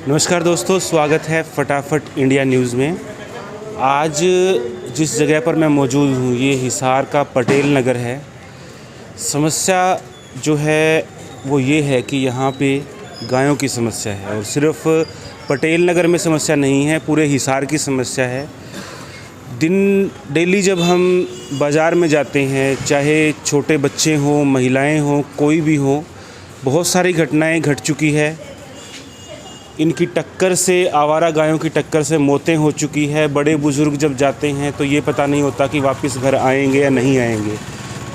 नमस्कार दोस्तों, स्वागत है फटाफट इंडिया न्यूज़ में। आज जिस जगह पर मैं मौजूद हूँ ये हिसार का पटेल नगर है। समस्या जो है वो ये है कि यहाँ पे गायों की समस्या है और सिर्फ पटेल नगर में समस्या नहीं है, पूरे हिसार की समस्या है। डेली जब हम बाज़ार में जाते हैं, चाहे छोटे बच्चे हों, महिलाएं हों, कोई भी हो, बहुत सारी घटनाएं घट चुकी है। इनकी टक्कर से, आवारा गायों की टक्कर से मौतें हो चुकी है। बड़े बुज़ुर्ग जब जाते हैं तो ये पता नहीं होता कि वापस घर आएंगे या नहीं आएंगे।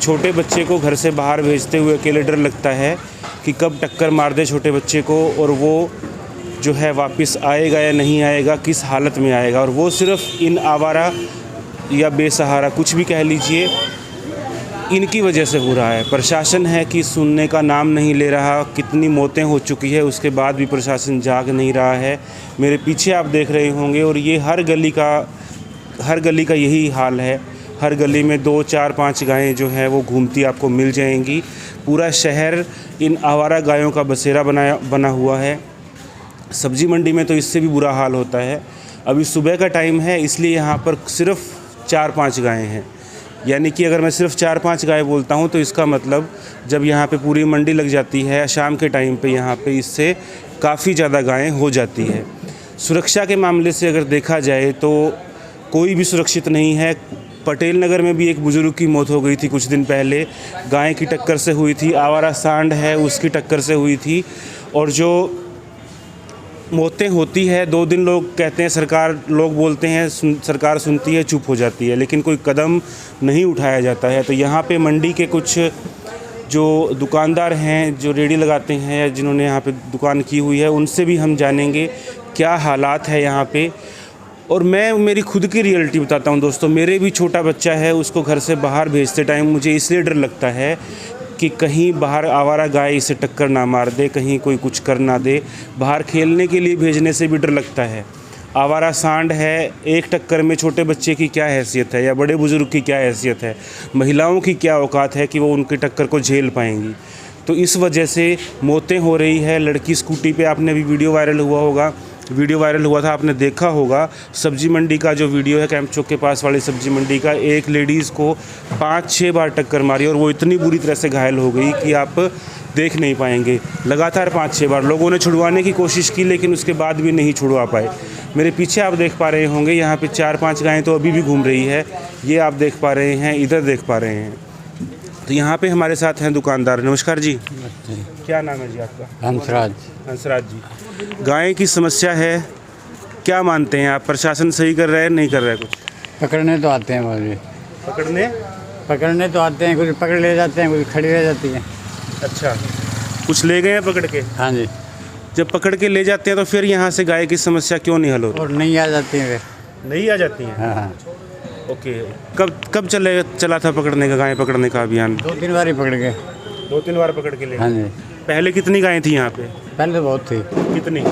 छोटे बच्चे को घर से बाहर भेजते हुए अकेले डर लगता है कि कब टक्कर मार दे छोटे बच्चे को और वो जो है वापस आएगा या नहीं आएगा, किस हालत में आएगा। और वो सिर्फ इन आवारा या बेसहारा, कुछ भी कह लीजिए, इनकी वजह से हो रहा है। प्रशासन है कि सुनने का नाम नहीं ले रहा। कितनी मौतें हो चुकी है उसके बाद भी प्रशासन जाग नहीं रहा है। मेरे पीछे आप देख रहे होंगे और ये हर गली का यही हाल है। हर गली में 2, 4, 5 गायें जो हैं वो घूमती आपको मिल जाएंगी। पूरा शहर इन आवारा गायों का बसेरा बना हुआ है। सब्ज़ी मंडी में तो इससे भी बुरा हाल होता है। अभी सुबह का टाइम है, इसलिए यहाँ पर सिर्फ 4-5 गायें हैं। यानी कि अगर मैं सिर्फ 4-5 गाय बोलता हूँ तो इसका मतलब जब यहाँ पे पूरी मंडी लग जाती है शाम के टाइम पे, यहाँ पे इससे काफ़ी ज़्यादा गायें हो जाती है। सुरक्षा के मामले से अगर देखा जाए तो कोई भी सुरक्षित नहीं है। पटेल नगर में भी एक बुज़ुर्ग की मौत हो गई थी कुछ दिन पहले, गाय की टक्कर से हुई थी। आवारा सांड है उसकी टक्कर से हुई थी। और जो मौतें होती है 2 दिन लोग कहते हैं, लोग बोलते हैं, सरकार सुनती है, चुप हो जाती है, लेकिन कोई कदम नहीं उठाया जाता है। तो यहाँ पे मंडी के कुछ जो दुकानदार हैं, जो रेडी लगाते हैं या जिन्होंने यहाँ पे दुकान की हुई है, उनसे भी हम जानेंगे क्या हालात है यहाँ पे। और मैं मेरी खुद की रियलिटी बताता हूँ दोस्तों। मेरे भी छोटा बच्चा है, उसको घर से बाहर भेजते टाइम मुझे इसलिए डर लगता है कि कहीं बाहर आवारा गाय इसे टक्कर ना मार दे, कहीं कोई कुछ कर ना दे। बाहर खेलने के लिए भेजने से भी डर लगता है। आवारा सांड है, एक टक्कर में छोटे बच्चे की क्या हैसियत है या बड़े बुज़ुर्ग की क्या हैसियत है, महिलाओं की क्या औकात है कि वो उनकी टक्कर को झेल पाएंगी। तो इस वजह से मौतें हो रही है। लड़की स्कूटी पे, आपने भी वीडियो वायरल हुआ था, आपने देखा होगा। सब्ज़ी मंडी का जो वीडियो है, कैंप चौक के पास वाली सब्ज़ी मंडी का, एक लेडीज़ को 5-6 बार टक्कर मारी और वो इतनी बुरी तरह से घायल हो गई कि आप देख नहीं पाएंगे। लगातार 5-6 बार लोगों ने छुड़वाने की कोशिश की, लेकिन उसके बाद भी नहीं छुड़वा पाए। मेरे पीछे आप देख पा रहे होंगे, यहाँ पे 4-5 गायें तो अभी भी घूम रही है। ये आप देख पा रहे हैं, इधर देख पा रहे हैं। तो यहाँ पे हमारे साथ हैं दुकानदार। नमस्कार जी, क्या नाम है जी आपका? हंसराज जी। गाय की समस्या है, क्या मानते हैं आप? प्रशासन सही कर रहा है, नहीं कर रहा है? कुछ पकड़ने तो आते हैं मुझे, पकड़ने तो आते हैं, कुछ पकड़ ले जाते हैं, कुछ खड़ी रह जाती है। अच्छा, कुछ ले गए हैं पकड़ के? हाँ जी। जब पकड़ के ले जाते हैं तो फिर यहाँ से गाय की समस्या क्यों नहीं हल होती? और नहीं आ जाती हैं वे। नहीं आ जाती हैं? हाँ। ओके, कब चला था पकड़ने का, गाय पकड़ने का अभियान? 2-3 बार ही पकड़ गए। 2-3 बार पकड़ के ले? हाँ जी। पहले कितनी गायें थी यहाँ पे? पहले तो बहुत थी। कितनी?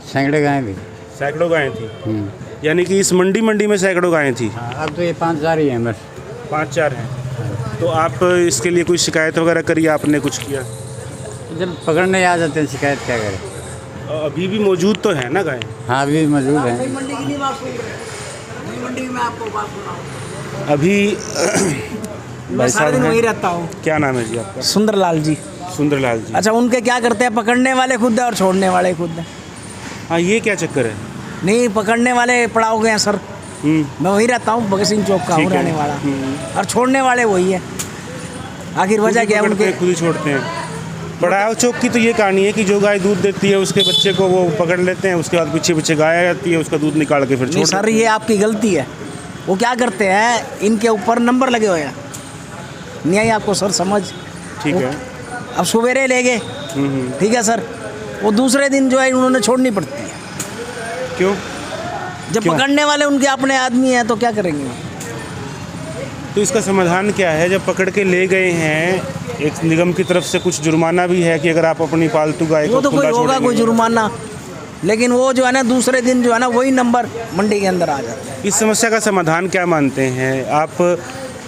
सैकड़े गायें थी। सैकड़ों गायें थी? यानी कि इस मंडी में सैकड़ों गायें थी? अब तो ये 5-4 ही हैं बस। 5-4 हैं। तो आप इसके लिए कोई शिकायत वगैरह करी, आपने कुछ किया? जब पकड़ने आ जाते हैं शिकायत क्या करें। अभी भी मौजूद तो है ना गाय? हाँ, अभी मौजूद है। अभी मैं सारे दिन वहीं रहता हूँ। क्या नाम है जी आपका? सुंदरलाल जी। सुंदरलाल जी। अच्छा, उनके क्या करते हैं, पकड़ने वाले खुद है और छोड़ने वाले खुद है। हाँ, ये क्या चक्कर है? नहीं, पकड़ने वाले पड़ाव गए हैं सर। मैं वहीं रहता हूँ, भगत सिंह चौक का हूँ रहने वाला, और छोड़ने वाले वही है। आखिर वजह क्या है उनके? खुद ही छोड़ते हैं। पड़ाव चौक की तो ये कहानी है कि जो गाय दूध देती है उसके बच्चे को वो पकड़ लेते हैं, उसके बाद पीछे गाय आ जाती है, उसका दूध निकाल के फिर छोड़। सर, ये आपकी गलती है। वो क्या करते हैं, इनके ऊपर नंबर लगे हुए हैं। नहीं आई आपको सर समझ? ठीक है। अब सवेरे ले गए, ठीक है सर, वो दूसरे दिन जो है उन्होंने छोड़नी पड़ती है। क्यों? जब पकड़ने वाले उनके अपने आदमी हैं तो क्या करेंगे? तो इसका समाधान क्या है? जब पकड़ के ले गए हैं, एक निगम की तरफ से कुछ जुर्माना भी है कि अगर आप अपनी पालतू गाय को वो तो कोई होगा, कोई जुर्माना, लेकिन वो जो है ना दूसरे दिन जो है ना वही नंबर मंडी के अंदर आ जाता है। इस समस्या का समाधान क्या मानते हैं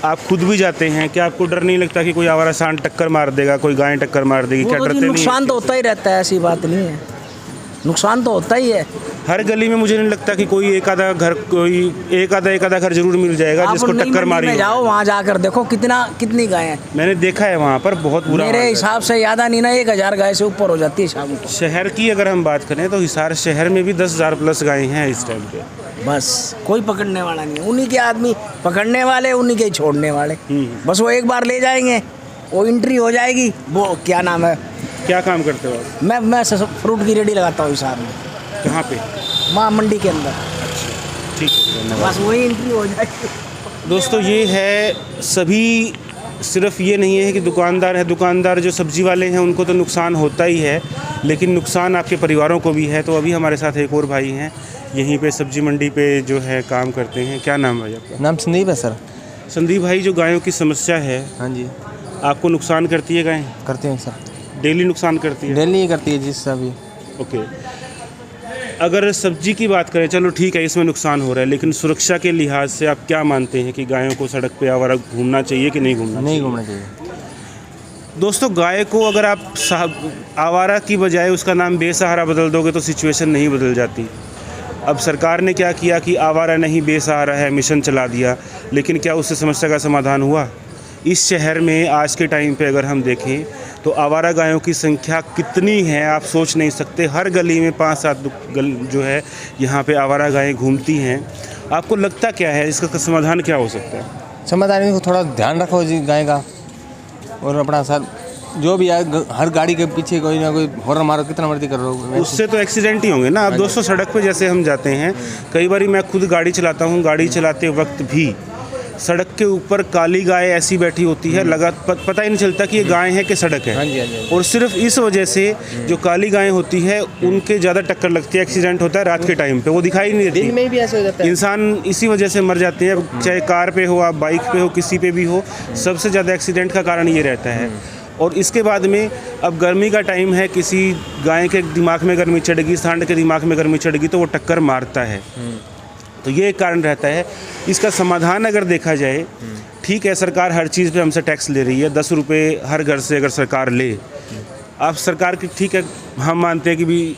आप खुद भी जाते हैं, क्या आपको डर नहीं लगता कि कोई आवारा सांड टक्कर मार देगा, कोई गाय टक्कर मार देगी? क्या डरते नहीं? नुकसान तो होता ही रहता है, ऐसी बात नहीं है। नुकसान तो होता ही है। हर गली में मुझे नहीं लगता कि कोई एक आधा घर जरूर मिल जाएगा आप जिसको नई टक्कर मंडी मारी में हो। जाओ, वहाँ जाकर देखो कितनी गाय हैं। मैंने देखा है वहाँ पर बहुत बुरा मेरे हाल है। हिसाब से ज़्यादा नहीं ना, 1000 गाय से ऊपर हो जाती है शाम को। शहर की अगर हम बात करें तो हिसार शहर में भी 10,000 प्लस गायें हैं इस टाइम पे। बस कोई पकड़ने वाला नहीं, उन्हीं के आदमी पकड़ने वाले, उन्हीं के ही छोड़ने वाले। बस वो एक बार ले जाएंगे, वो एंट्री हो जाएगी। वो क्या नाम है, क्या काम करते हो आप? मैं फ्रूट की रेडी लगाता हूँ हिसार में, कहाँ पे? माँ मंडी के अंदर। ठीक है, धन्यवाद। बस वही एंट्री हो जाएगी। दोस्तों ये है सभी, सिर्फ ये नहीं है कि दुकानदार है, दुकानदार जो सब्जी वाले हैं उनको तो नुकसान होता ही है, लेकिन नुकसान आपके परिवारों को भी है। तो अभी हमारे साथ एक और भाई हैं, यहीं पे सब्जी मंडी पे जो है काम करते हैं। क्या नाम है आपका? नाम संदीप है सर। संदीप भाई, जो गायों की समस्या है हाँ जी, आपको नुकसान करती है गायें? करती हूँ सर, डेली नुकसान करती है? डेली ही करती है जिससे अभी। ओके, अगर सब्जी की बात करें, चलो ठीक है इसमें नुकसान हो रहा है, लेकिन सुरक्षा के लिहाज से आप क्या मानते हैं कि गायों को सड़क पे आवारा घूमना चाहिए कि नहीं घूमना नहीं चाहिए? घूमना चाहिए। दोस्तों गाय को अगर आप आवारा की बजाय उसका नाम बेसहारा बदल दोगे तो सिचुएशन नहीं बदल जाती। अब सरकार ने क्या किया कि आवारा नहीं बेसहारा है, मिशन चला दिया, लेकिन क्या उससे समस्या का समाधान हुआ? इस शहर में आज के टाइम पे अगर हम देखें तो आवारा गायों की संख्या कितनी है आप सोच नहीं सकते। हर गली में 5-7 जो है यहाँ पे आवारा गायें घूमती हैं। आपको लगता क्या है इसका समाधान क्या हो सकता है? समझदारी को थोड़ा ध्यान रखो जी गाय का, और अपना सर जो भी है हर गाड़ी के पीछे कोई ना कोई हॉर्न मारो, कितना मर्जी कर रहे हो, उससे तो एक्सीडेंट ही होंगे ना। अब दोस्तों सड़क पे जैसे हम जाते हैं, कई बार मैं खुद गाड़ी चलाता हूँ, गाड़ी चलाते वक्त भी सड़क के ऊपर काली गाय ऐसी बैठी होती है, पता ही नहीं चलता कि ये गाय है कि सड़क है। हाँ जी, हाँ जी। और सिर्फ इस वजह से जो काली गायें होती है उनके ज़्यादा टक्कर लगती है, एक्सीडेंट होता है रात के टाइम पे, वो दिखाई नहीं देती। दिन में भी ऐसे हो जाता है। इंसान इसी वजह से मर जाते हैं, चाहे कार पे हो, आप बाइक पे हो, किसी पे भी हो, सबसे ज़्यादा एक्सीडेंट का कारण ये रहता है। और इसके बाद में अब गर्मी का टाइम है, किसी गाय के दिमाग में गर्मी चढ़ेगी, सांड के दिमाग में गर्मी चढ़ेगी तो वो टक्कर मारता है। तो ये एक कारण रहता है। इसका समाधान अगर देखा जाए, ठीक है सरकार हर चीज़ पे हमसे टैक्स ले रही है, 10 रुपये हर घर से अगर सरकार ले, आप सरकार की, ठीक है हम मानते हैं कि भी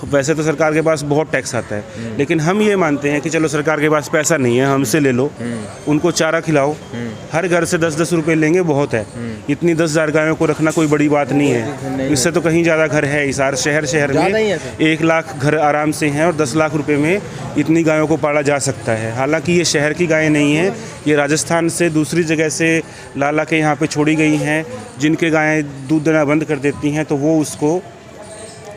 वैसे तो सरकार के पास बहुत टैक्स आता है, लेकिन हम ये मानते हैं कि चलो सरकार के पास पैसा नहीं है, हमसे ले लो, उनको चारा खिलाओ, हर घर से 10-10 रुपये लेंगे बहुत है। इतनी 10,000 गायों को रखना कोई बड़ी बात नहीं है, इससे तो कहीं ज़्यादा घर है। हिसार शहर में 1 लाख घर आराम से हैं और 10 लाख रुपए में इतनी गायों को पाला जा सकता है। हालांकि ये शहर की गायें नहीं हैं, ये राजस्थान से दूसरी जगह से लाला के यहाँ पे छोड़ी गई हैं, जिनके गायें दूध देना बंद कर देती हैं तो वो उसको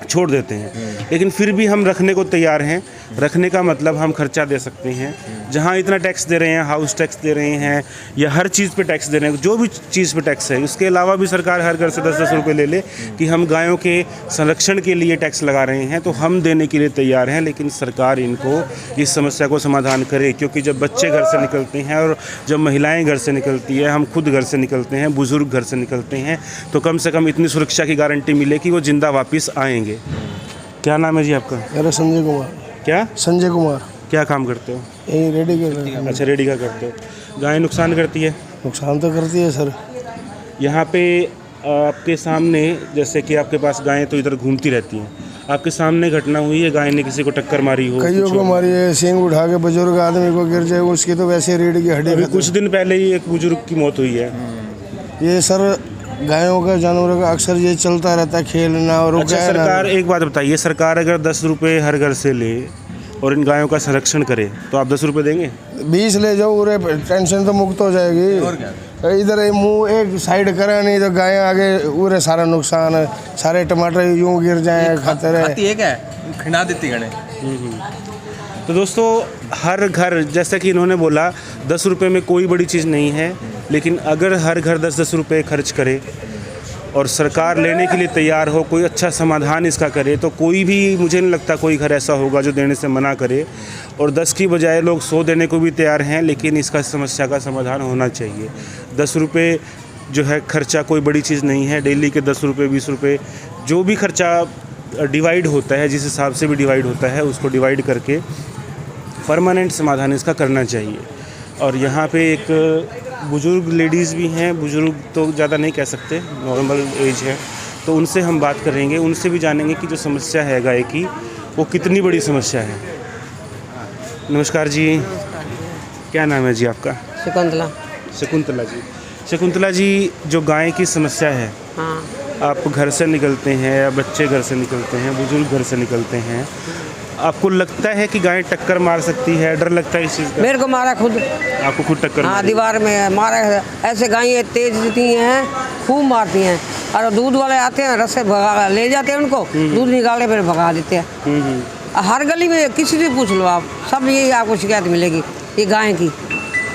छोड़ देते हैं। लेकिन फिर भी हम रखने को तैयार हैं। रखने का मतलब हम खर्चा दे सकते हैं, जहाँ इतना टैक्स दे रहे हैं, हाउस टैक्स दे रहे हैं या हर चीज़ पे टैक्स दे रहे हैं, जो भी चीज़ पे टैक्स है, उसके अलावा भी सरकार हर घर से 10-10 रुपये ले ले कि हम गायों के संरक्षण के लिए टैक्स लगा रहे हैं, तो हम देने के लिए तैयार हैं। लेकिन सरकार इनको इस समस्या को समाधान करे, क्योंकि जब बच्चे घर से निकलते हैं और जब महिलाएँ घर से निकलती है, हम खुद घर से निकलते हैं, बुज़ुर्ग घर से निकलते हैं, तो कम से कम इतनी सुरक्षा की गारंटी मिले कि वो ज़िंदा वापस आएँगे। क्या नाम है जी आपका? मेरा संजय कुमार। क्या? संजय कुमार। क्या काम करते हो? यही रेडी कर। अच्छा, रेडी का करते हो। गाय नुकसान करती है? नुकसान तो करती है सर। यहाँ पे आपके सामने, जैसे कि आपके पास गायें तो इधर घूमती रहती हैं, आपके सामने घटना हुई है, गाय ने किसी को टक्कर मारी हो? कईयों को मारी है, सींग उठा के बुजुर्ग आदमी को गिर जाए, उसकी तो वैसे रीढ़ की हड्डी। अभी कुछ दिन पहले ही एक बुजुर्ग की मौत हुई है। ये सर गायों का, जानवरों का अक्सर ये चलता रहता है, खेलना और अच्छा सरकार, एक बात बताइए, सरकार अगर 10 रुपये हर घर से ले और इन गायों का संरक्षण करे तो आप 10 रुपये देंगे? 20 ले जाओ, पूरे टेंशन तो मुक्त हो जाएगी। और क्या, इधर मुंह एक साइड करे नहीं तो गायें आगे पूरे सारा नुकसान है, सारे टमाटर यूं गिर जाए, खाते रहे। खिला देती गणे। तो दोस्तों हर घर, जैसा कि इन्होंने बोला, 10 रुपये में कोई बड़ी चीज़ नहीं है, लेकिन अगर हर घर 10-10 रुपये खर्च करे और सरकार लेने के लिए तैयार हो, कोई अच्छा समाधान इसका करे, तो कोई भी, मुझे नहीं लगता कोई घर ऐसा होगा जो देने से मना करे। और 10 की बजाय लोग 100 देने को भी तैयार हैं, लेकिन इसका समस्या का समाधान होना चाहिए। 10 रुपये जो है खर्चा कोई बड़ी चीज़ नहीं है। डेली के 10 रुपये 20 रुपये जो भी खर्चा डिवाइड होता है, जिस हिसाब से भी डिवाइड होता है, उसको डिवाइड करके परमानेंट समाधान इसका करना चाहिए। और यहाँ पे एक बुज़ुर्ग लेडीज़ भी हैं, बुज़ुर्ग तो ज़्यादा नहीं कह सकते, नॉर्मल एज है, तो उनसे हम बात करेंगे, उनसे भी जानेंगे कि जो समस्या है गाय की वो कितनी बड़ी समस्या है। नमस्कार जी, क्या नाम है जी आपका? शकुंतला। शकुंतला जी। शकुंतला जी, जो गाय की समस्या है, हाँ। आप घर से निकलते हैं या बच्चे घर से निकलते हैं, बुजुर्ग घर से निकलते हैं, आपको लगता है कि गाय टक्कर मार सकती है? डर लगता है इस चीज़ का? मेरे को मारा खुद। आपको खुद टक्कर हाँ, मारी? दीवार में मारा है। ऐसे गायें तेज देती हैं, खूब मारती हैं। और दूध वाले आते हैं, रस्से भगा ले जाते हैं उनको, दूध निकाले फिर भगा देते हैं। हर गली में किसी से पूछ लो आप, सब यही आपको शिकायत मिलेगी ये गाय की।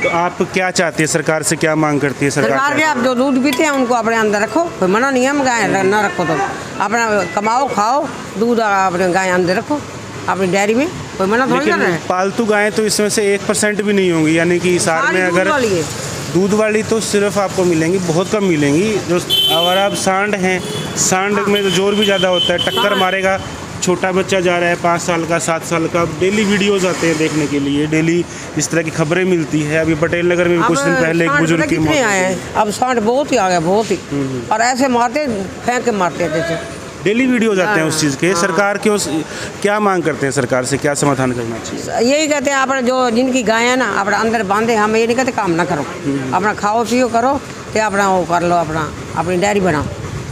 तो आप क्या चाहते हैं, सरकार से क्या मांग करती है सरकार के? आप जो दूध पीते हैं उनको अपने अंदर रखो, कोई मना नहीं है, हम गाय ना रखो तो अपना कमाओ खाओ, दूध अपने गाय अंदर रखो अपनी डेयरी में, कोई मना थोड़ी कर रहा लेकिन है। पालतू गायें तो इसमें से 1% भी नहीं होंगी, यानी कि हिसार में सारी दूध अगर वाली है। दूध वाली तो सिर्फ आपको मिलेंगी, बहुत कम मिलेंगी। जो अगर आप सांड हैं, सांड में तो जोर भी ज़्यादा होता है, टक्कर मारेगा। छोटा बच्चा जा रहा है 5 साल का, 7 साल का, डेली वीडियोस आते हैं देखने के लिए, डेली इस तरह की खबरें मिलती है। अभी पटेल नगर में भी कुछ दिन पहले एक बुजुर्ग की मौत आए हैं, अब सांड बहुत ही आ गया, बहुत ही। और ऐसे मारते, फेंक के मारते हैं जैसे। डेली वीडियोस आते हैं उस चीज़ के। सरकार के उस क्या मांग करते हैं, सरकार से क्या समाधान करना चाहिए? यही कहते हैं अपने जो जिनकी गाय है ना, अपने अंदर बांधे। हम ये नहीं कहते काम ना करो, अपना खाओ पियो करो, तो अपना वो कर लो, अपनी डायरी बनाओ।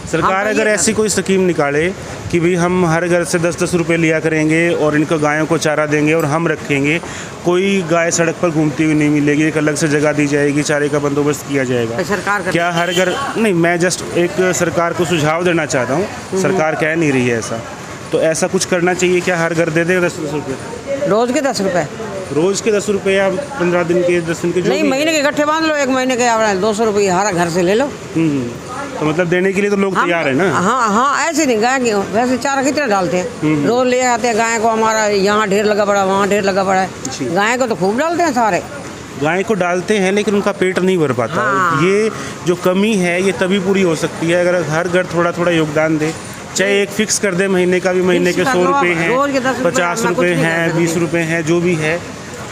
सरकार अगर ऐसी कोई स्कीम निकाले कि भाई हम हर घर से 10-10 रुपये लिया करेंगे और इनको गायों को चारा देंगे और हम रखेंगे, कोई गाय सड़क पर घूमती हुई नहीं मिलेगी, एक अलग से जगह दी जाएगी, चारे का बंदोबस्त किया जाएगा। सरकार क्या हर घर नहीं, मैं जस्ट एक सरकार को सुझाव देना चाहता हूँ, सरकार कह नहीं रही है ऐसा, तो ऐसा कुछ करना चाहिए क्या? हर घर दे देगा 10-10 रुपये? रोज के 10 रुपये? रोज़ के 10 रुपये या 15 दिन के, 10 दिन के? नहीं, महीने के इकट्ठे बांध लो, एक महीने के अपना 200 रुपये हर घर से ले लो। तो मतलब देने के लिए तो लोग तैयार है ना? हाँ हाँ, ऐसे नहीं गाय की वैसे चारा कितना डालते हैं, रोज ले आते हैं गाय को। हमारा यहाँ ढेर लगा पड़ा, वहाँ ढेर लगा पड़ा है। गाय को तो खूब डालते हैं सारे। गाय को डालते हैं लेकिन उनका पेट नहीं भर पाता। हाँ। ये जो कमी है ये तभी पूरी हो सकती है अगर हर घर थोड़ा थोड़ा योगदान दे, चाहे एक फिक्स कर दे महीने का भी, महीने के 100 रुपये हैं, 50 रुपये हैं, 20 रुपये हैं, जो भी है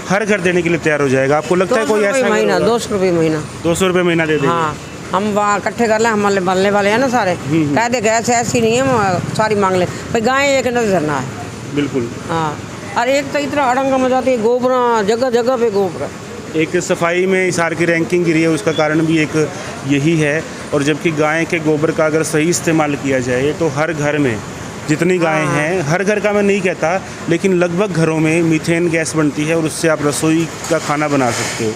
हर घर देने के लिए तैयार हो जाएगा। आपको लगता है कोई ऐसा महीना? 200 रुपये महीना। 200 रुपये महीना दे देंगे? हाँ, हम वहाँ इकट्ठे कर लें, हमारे मल्ले वाले हैं ना सारे, कह दे गैस ऐसी नहीं है, सारी मांग ले भाई। गाय एक नजर ना है। बिल्कुल। हाँ, और एक तो इतना अड़ंगा मचाती है, गोबरा जगह जगह पे गोबरा। एक सफाई में हिसार की रैंकिंग गिरी है, उसका कारण भी एक यही है। और जबकि गाय के गोबर का अगर सही इस्तेमाल किया जाए तो हर घर में जितनी गायें हैं, हर घर का मैं नहीं कहता, लेकिन लगभग घरों में मीथेन गैस बनती है और उससे आप रसोई का खाना बना सकते हो।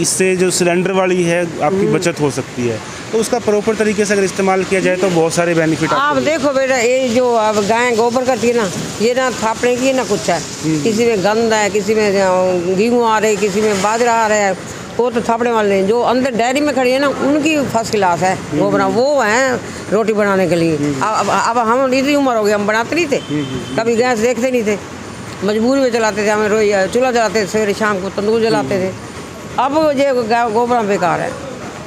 इससे जो सिलेंडर वाली है आपकी बचत हो सकती है, तो उसका प्रॉपर तरीके से अगर इस्तेमाल किया जाए तो बहुत सारे बेनिफिट आप देखो बेटा, ये जो अब गाय गोबर करती है ना, ये ना थापने की ना कुछ है। किसी में गंद है, किसी में गेहूँ आ रहे, किसी में बाजरा आ रहा है, वो तो थापने वाले हैं। जो अंदर डेयरी में खड़ी है ना, उनकी फर्स्ट क्लास है गोबरा, वो हैं रोटी बनाने के लिए। अब हम इतनी उम्र हो गई, हम बनाते नहीं थे, कभी गैस देखते नहीं थे, मजबूरी में चलाते थे। हमें रोज चूल्हा जलाते थे, सवेरे शाम को तंदूर जलाते थे। अब ये गोबरा बेकार है।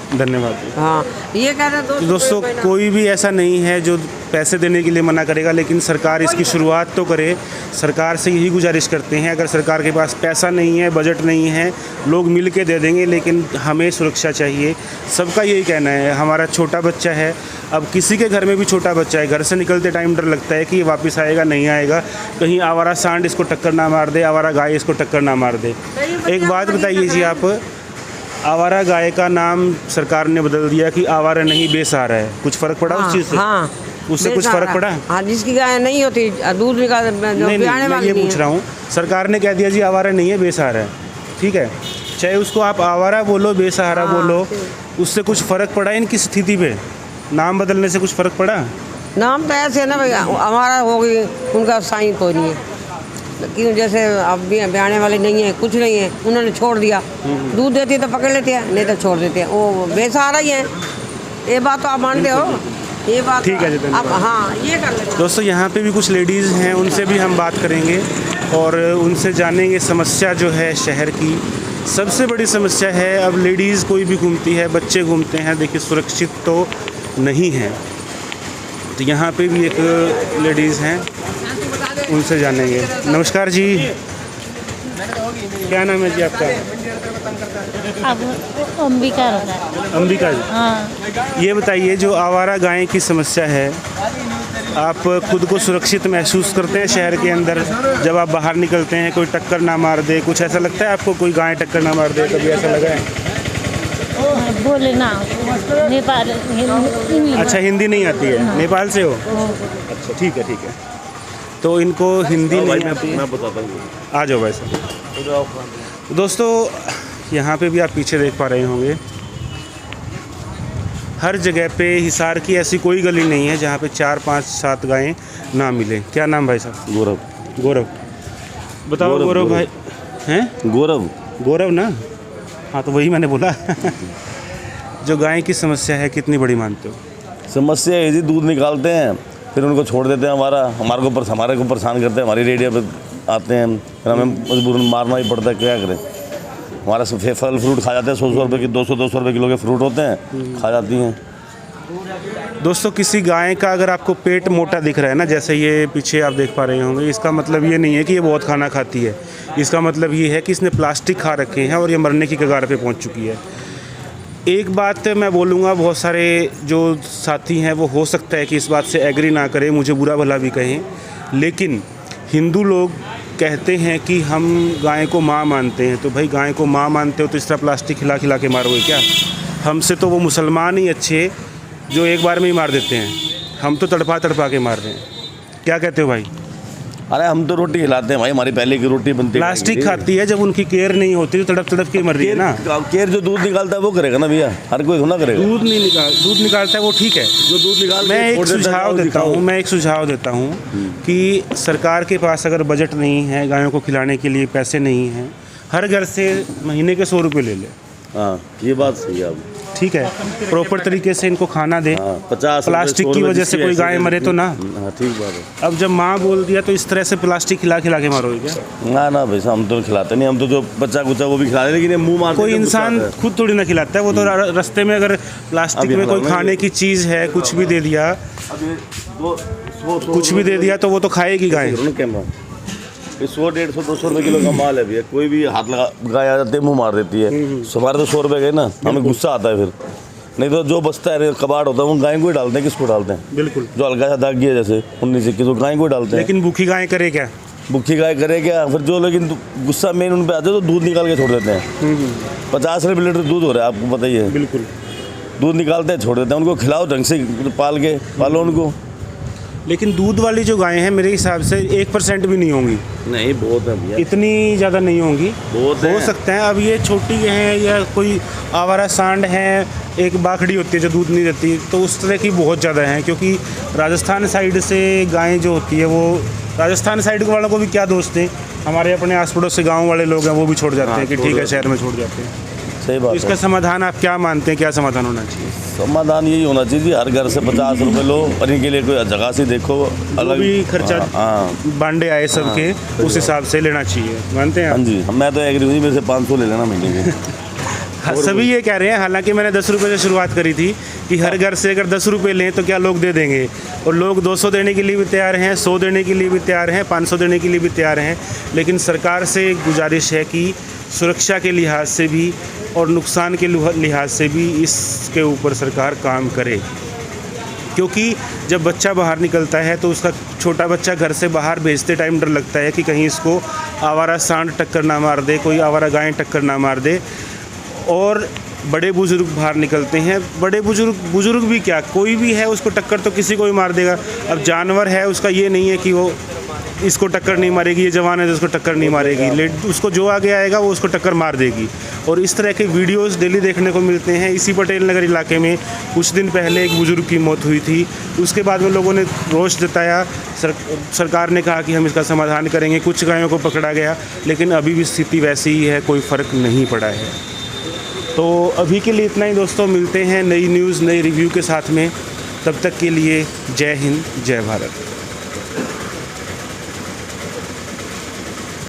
धन्यवाद। हाँ, ये कह रहे दोस्तों, कोई भी ऐसा नहीं है जो पैसे देने के लिए मना करेगा, लेकिन सरकार इसकी शुरुआत तो करे। सरकार से यही गुजारिश करते हैं, अगर सरकार के पास पैसा नहीं है, बजट नहीं है, लोग मिल के दे देंगे, लेकिन हमें सुरक्षा चाहिए। सबका यही कहना है। हमारा छोटा बच्चा है, अब किसी के घर में भी छोटा बच्चा है, घर से निकलते टाइम डर लगता है कि ये वापस आएगा नहीं आएगा, कहीं आवारा सांड इसको टक्कर ना मार दे, आवारा गाय इसको टक्कर ना मार दे। एक बात बताइए जी, आप आवारा गाय का नाम सरकार ने बदल दिया कि आवारा नहीं बेसहारा है, कुछ फ़र्क पड़ा उस चीज़ से? हाँ, उससे कुछ फ़र्क पड़ा? हाँ, जिसकी गाय नहीं होती दूध निकाल नहीं, मैं ये पूछ रहा हूँ, सरकार ने कह दिया जी आवारा नहीं है बेसहारा है, ठीक है, चाहे उसको आप आवारा बोलो बेसहारा बोलो, उससे कुछ फ़र्क पड़ा इनकी स्थिति पे? नाम बदलने से कुछ फ़र्क पड़ा? नाम तो ऐसे है ना भाई, हमारा हो गई, उनका साईं कोई नहीं है। क्यों, जैसे अब ब्याने वाले नहीं है, कुछ नहीं है, उन्होंने छोड़ दिया। दूध देती है तो पकड़ लेते हैं, नहीं तो छोड़ देते हैं, वो बेसहारा ही है। ये बात तो आप मानते हो? ये बात ठीक है जी, आप हाँ ये कर लेते। दोस्तों, यहाँ पे भी कुछ लेडीज़ हैं, उनसे भी हम बात करेंगे और उनसे जानेंगे समस्या जो है शहर की। सबसे बड़ी समस्या है, अब लेडीज़ कोई भी घूमती है, बच्चे घूमते हैं, देखिए सुरक्षित तो नहीं है। तो यहाँ पे भी एक लेडीज़ हैं, उनसे जानेंगे। नमस्कार जी, क्या नाम है जी आपका? अब अंबिका होता है। अंबिका जी, हाँ, ये बताइए जो आवारा गाय की समस्या है, आप खुद को सुरक्षित महसूस करते हैं शहर के अंदर? जब आप बाहर निकलते हैं कोई टक्कर ना मार दे, कुछ ऐसा लगता है आपको? कोई गाय टक्कर ना मार दे, कभी ऐसा लगा है? बोले ना नेपाल इंग्लिश। अच्छा, हिंदी नहीं आती है? नेपाल से हो? अच्छा, ठीक है ठीक है। तो इनको हिंदी नहीं आती है। मैं बताता हूँ। आ जाओ भाई साहब। दोस्तों, यहाँ पे भी आप पीछे देख पा रहे होंगे, हर जगह पे हिसार की ऐसी कोई गली नहीं है जहाँ पे 4, 5, 7 गायें ना मिले। क्या नाम भाई साहब? गौरव। गौरव, बताओ। गौरव भाई हैं? गौरव ना? हाँ, तो वही मैंने बोला। जो गाय की समस्या है कितनी बड़ी मानते हो? समस्या है जी, दूध निकालते हैं फिर उनको छोड़ देते हैं, हमारे को परेशान करते हैं, हमारी रेडियो पे आते हैं, फिर हमें मजबूरन मारना ही पड़ता है, क्या करें। हमारा सब फल फ्रूट खा जाते हैं, 100 रुपये की 200 रुपये किलो के फ्रूट होते हैं, खा जाती हैं। दोस्तों, किसी गाय का अगर आपको पेट मोटा दिख रहा है ना, जैसे ये पीछे आप देख पा रहे होंगे, इसका मतलब ये नहीं है कि ये बहुत खाना खाती है। इसका मतलब ये है कि इसने प्लास्टिक खा रखे हैं और ये मरने की कगार पे पहुंच चुकी है। एक बात मैं बोलूँगा, बहुत सारे जो साथी हैं वो हो सकता है कि इस बात से एग्री ना करें, मुझे बुरा भला भी कहें, लेकिन हिंदू लोग कहते हैं कि हम गाय को माँ मानते हैं। तो भाई, गाय को माँ मानते हो तो इस तरह प्लास्टिक खिला खिला के मारोगे क्या? हमसे तो वो मुसलमान ही अच्छे जो एक बार में ही मार देते हैं, हम तो तड़पा तड़पा के मार रहे हैं। क्या कहते हो भाई? अरे हम तो रोटी खिलाते हैं भाई, हमारी पहले की रोटी बनती है। प्लास्टिक खाती है, जब उनकी केयर नहीं होती तो तड़प तड़प के मर रही है ना। केयर जो दूध निकालता है वो करेगा ना भैया, हर कोई थोड़ा करेगा। दूध निकालता है वो ठीक है, जो दूध निकाल मैं एक सुझाव देता हूँ कि सरकार के पास अगर बजट नहीं है, गायों को खिलाने के लिए पैसे नहीं हैं, हर घर से महीने के 100 रुपये ले ले। हाँ, ये बात सही है। अब ठीक है, प्रॉपर तरीके से इनको खाना दे। 50 प्लास्टिक की वजह से कोई गाय मरे तो ना। हाँ, ठीक बात है। अब जब माँ बोल दिया तो इस तरह से प्लास्टिक खिला खिला के मारोगे क्या? ना भाई, हम तो खिलाते नहीं, हम तो जो बच्चा कुचा वो भी खिलाते, लेकिन ये मुँह मारते। कोई इंसान खुद थोड़ी ना खिलाता है, वो तो रास्ते में अगर प्लास्टिक में कोई खाने की चीज़ है, कुछ भी दे दिया तो वो तो खाएगी गाय। 100, 150, 200 रुपये किलो का माल है भैया, कोई भी हाथ लगा गाय आ जाती है, मुँह मार देती है। हमारे तो 100 रुपये गए ना, हमें गुस्सा आता है फिर। नहीं तो जो बचता है कबाड़ होता है वो गाय को ही डालते हैं। किसको डालते हैं? बिल्कुल, जो हल्का सा दाग गया जैसे 19 से, तो गाय को ही डालते हैं। लेकिन भूखी गाय करे क्या? फिर जो, लेकिन गुस्सा मेन उन पे आते तो दूध निकाल के छोड़ देते हैं। 50 रुपये लीटर दूध हो रहा है, आपको बताइए। बिल्कुल, दूध निकालते हैं, छोड़ देते हैं। उनको खिलाओ ढंग से, पालो उनको। लेकिन दूध वाली जो गायें हैं मेरे हिसाब से 1% भी नहीं होंगी। नहीं, बहुत है भैया, इतनी ज़्यादा नहीं होंगी, बहुत हो सकता है। अब ये छोटी हैं या कोई आवारा सांड है, एक बाखड़ी होती है जो दूध नहीं देती, तो उस तरह की बहुत ज़्यादा हैं। क्योंकि राजस्थान साइड से गायें जो होती है, वो राजस्थान साइड वालों को भी क्या दोस्त हैं, हमारे अपने आस पड़ोस से गाँव वाले लोग हैं, वो भी छोड़ जाते हैं कि ठीक है, शहर में छोड़ जाते हैं। सही बात। इसका समाधान आप क्या मानते हैं, क्या समाधान होना चाहिए? समाधान यही होना चाहिए, हर घर से 50 रुपये लो और इनके लिए कोई जगह से देखो, अलग भी खर्चा बांडे आए सबके, उस हिसाब से लेना चाहिए। मानते हैं? हाँ जी, मैं तो एग्री हूँ, मेरे से 500 ले लेना महीने के। हाँ, सभी ये कह रहे हैं। हालांकि मैंने 10 रुपये से शुरुआत करी थी कि हर घर से अगर 10 रुपये लें तो क्या लोग दे देंगे, और लोग 200 देने के लिए भी तैयार हैं, 100 देने के लिए भी तैयार हैं, 500 देने के लिए भी तैयार हैं। लेकिन सरकार से गुजारिश है कि सुरक्षा के लिहाज से भी और नुकसान के लिहाज से भी इसके ऊपर सरकार काम करे। क्योंकि जब बच्चा बाहर निकलता है तो उसका छोटा बच्चा घर से बाहर भेजते टाइम डर लगता है कि कहीं इसको आवारा सांड टक्कर ना मार दे, कोई आवारा गाय टक्कर ना मार दे। और बड़े बुजुर्ग बाहर निकलते हैं, बड़े बुजुर्ग भी क्या, कोई भी है उसको टक्कर तो किसी को भी मार देगा। अब जानवर है, उसका ये नहीं है कि वो इसको टक्कर नहीं मारेगी, ये जवान है तो उसको टक्कर नहीं मारेगी, उसको जो आगे आएगा वो उसको टक्कर मार देगी। और इस तरह के वीडियोस डेली देखने को मिलते हैं। इसी पटेल नगर इलाके में कुछ दिन पहले एक बुज़ुर्ग की मौत हुई थी। उसके बाद में लोगों ने रोष जताया, सरकार ने कहा कि हम इसका समाधान करेंगे, कुछ गायों को पकड़ा गया, लेकिन अभी भी स्थिति वैसी ही है, कोई फ़र्क नहीं पड़ा है। तो अभी के लिए इतना ही दोस्तों, मिलते हैं नई न्यूज़ नई रिव्यू के साथ में। तब तक के लिए जय हिंद, जय भारत।